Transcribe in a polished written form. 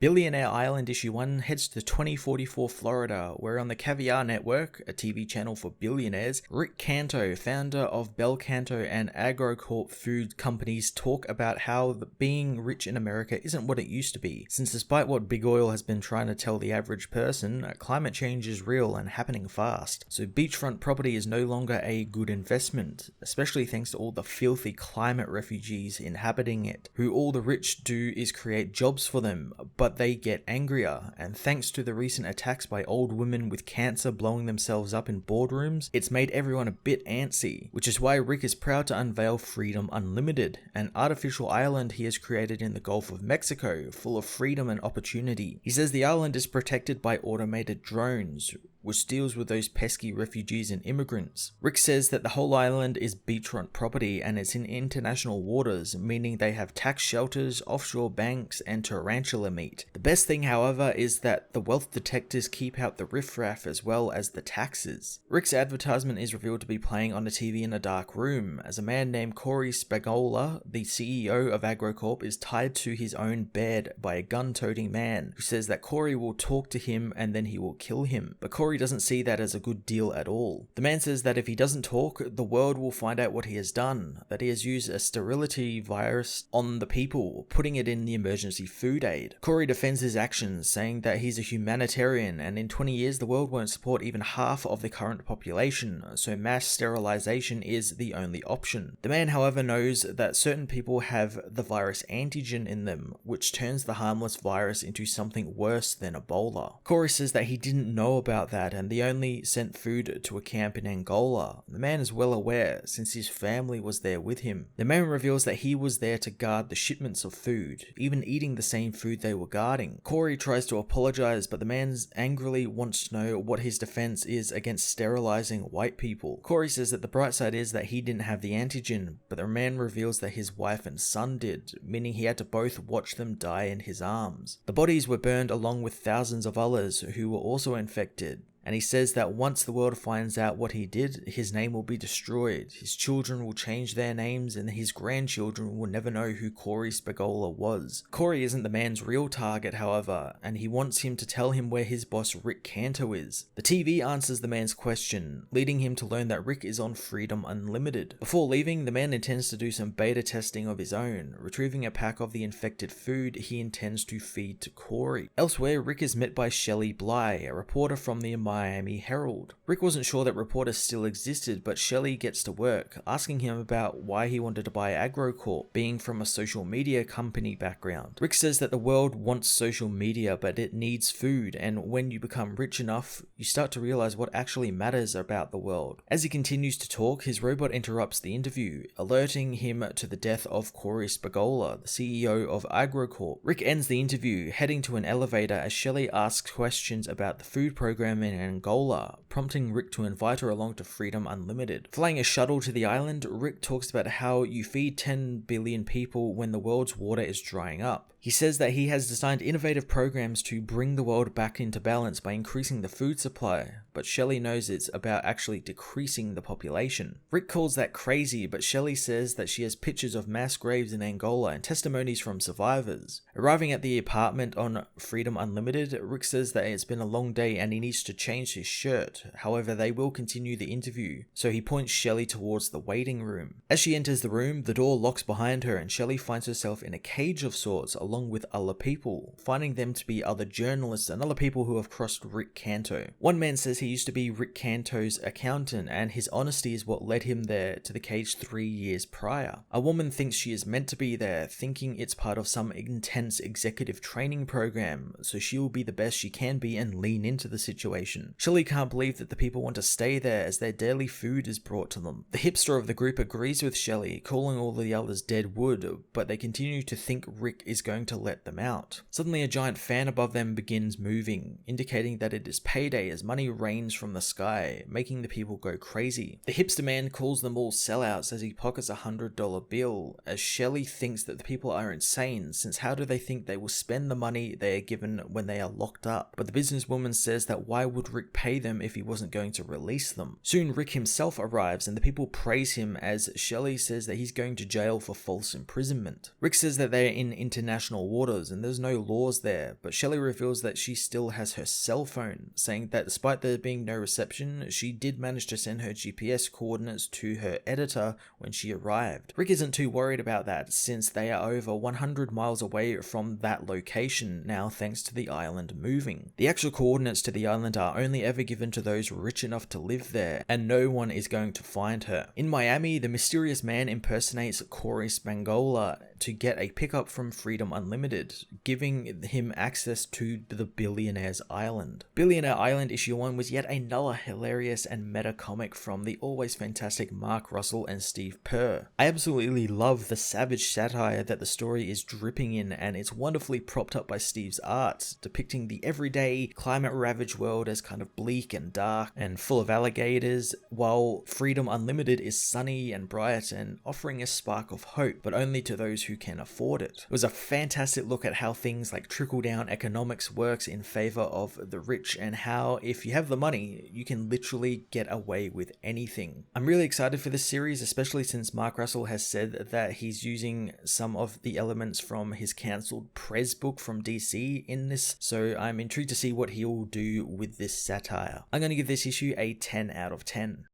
Billionaire Island Issue 1 heads to 2044 Florida, where on the Caviar Network, a TV channel for billionaires, Rick Canto, founder of Bel Canto and AgroCorp food companies, talk about how being rich in America isn't what it used to be, since despite what Big Oil has been trying to tell the average person, climate change is real and happening fast. So beachfront property is no longer a good investment, especially thanks to all the filthy climate refugees inhabiting it, who all the rich do is create jobs for them, but they get angrier, and thanks to the recent attacks by old women with cancer blowing themselves up in boardrooms, it's made everyone a bit antsy, which is why Rick is proud to unveil Freedom Unlimited, an artificial island he has created in the Gulf of Mexico, full of freedom and opportunity. He says the island is protected by automated drones, which deals with those pesky refugees and immigrants. Rick says that the whole island is beachfront property and it's in international waters, meaning they have tax shelters, offshore banks, and tarantula meat. The best thing, however, is that the wealth detectors keep out the riffraff as well as the taxes. Rick's advertisement is revealed to be playing on a TV in a dark room, as a man named Corey Spagnola, the CEO of AgroCorp, is tied to his own bed by a gun-toting man who says that Corey will talk to him and then he will kill him. But Corey doesn't see that as a good deal at all. The man says that if he doesn't talk, the world will find out what he has done, that he has used a sterility virus on the people, putting it in the emergency food aid. Corey defends his actions, saying that he's a humanitarian and in 20 years the world won't support even half of the current population, so mass sterilization is the only option. The man, however, knows that certain people have the virus antigen in them, which turns the harmless virus into something worse than Ebola. Corey says that he didn't know about that and they only sent food to a camp in Angola. The man is well aware, since his family was there with him. The man reveals that he was there to guard the shipments of food, even eating the same food they were guarding. Corey tries to apologize, but the man angrily wants to know what his defense is against sterilizing white people. Corey says that the bright side is that he didn't have the antigen, but the man reveals that his wife and son did, meaning he had to both watch them die in his arms. The bodies were burned along with thousands of others who were also infected. And he says that once the world finds out what he did, his name will be destroyed, his children will change their names, and his grandchildren will never know who Corey Spagnola was. Corey isn't the man's real target, however, and he wants him to tell him where his boss Rick Canto is. The TV answers the man's question, leading him to learn that Rick is on Freedom Unlimited. Before leaving, the man intends to do some beta testing of his own, retrieving a pack of the infected food he intends to feed to Corey. Elsewhere, Rick is met by Shelley Bly, a reporter from the Miami Herald. Rick wasn't sure that reporters still existed, but Shelley gets to work, asking him about why he wanted to buy AgroCorp, being from a social media company background. Rick says that the world wants social media, but it needs food, and when you become rich enough, you start to realize what actually matters about the world. As he continues to talk, his robot interrupts the interview, alerting him to the death of Corey Spagnola, the CEO of AgroCorp. Rick ends the interview, heading to an elevator as Shelley asks questions about the food program in Angola, prompting Rick to invite her along to Freedom Unlimited. Flying a shuttle to the island, Rick talks about how you feed 10 billion people when the world's water is drying up. He says that he has designed innovative programs to bring the world back into balance by increasing the food supply, but Shelley knows it's about actually decreasing the population. Rick calls that crazy, but Shelley says that she has pictures of mass graves in Angola and testimonies from survivors. Arriving at the apartment on Freedom Unlimited, Rick says that it's been a long day and he needs to change his shirt. However, they will continue the interview, so he points Shelley towards the waiting room. As she enters the room, the door locks behind her and Shelley finds herself in a cage of sorts along with other people, finding them to be other journalists and other people who have crossed Rick Canto. One man says he used to be Rick Canto's accountant and his honesty is what led him there to the cage 3 years prior. A woman thinks she is meant to be there, thinking it's part of some intense executive training program, so she will be the best she can be and lean into the situation. Shelley can't believe that the people want to stay there as their daily food is brought to them. The hipster of the group agrees with Shelley, calling all the others dead wood, but they continue to think Rick is going to let them out. Suddenly a giant fan above them begins moving, indicating that it is payday as money rains rains from the sky, making the people go crazy. The hipster man calls them all sellouts as he pockets a $100 bill, as Shelley thinks that the people are insane, since how do they think they will spend the money they are given when they are locked up? But the businesswoman says that why would Rick pay them if he wasn't going to release them? Soon Rick himself arrives and the people praise him as Shelley says that he's going to jail for false imprisonment. Rick says that they are in international waters and there's no laws there, but Shelley reveals that she still has her cell phone, saying that despite there being no reception, she did manage to send her GPS coordinates to her editor when she arrived. Rick isn't too worried about that since they are over 100 miles away from that location now thanks to the island moving. The actual coordinates to the island are only ever given to those rich enough to live there, and no one is going to find her. In Miami, the mysterious man impersonates Corey Spangola to get a pickup from Freedom Unlimited, giving him access to the Billionaires Island. Billionaire Island issue 1 was yet another hilarious and meta comic from the always fantastic Mark Russell and Steve Purr. I absolutely love the savage satire that the story is dripping in, and it's wonderfully propped up by Steve's art, depicting the everyday climate-ravaged world as kind of bleak and dark and full of alligators, while Freedom Unlimited is sunny and bright and offering a spark of hope, but only to those who can afford it. It was a fantastic look at how things like trickle-down economics works in favor of the rich, and how if you have the money, you can literally get away with anything. I'm really excited for this series, especially since Mark Russell has said that he's using some of the elements from his cancelled Prez book from DC in this, so I'm intrigued to see what he'll do with this satire. I'm going to give this issue a 10 out of 10.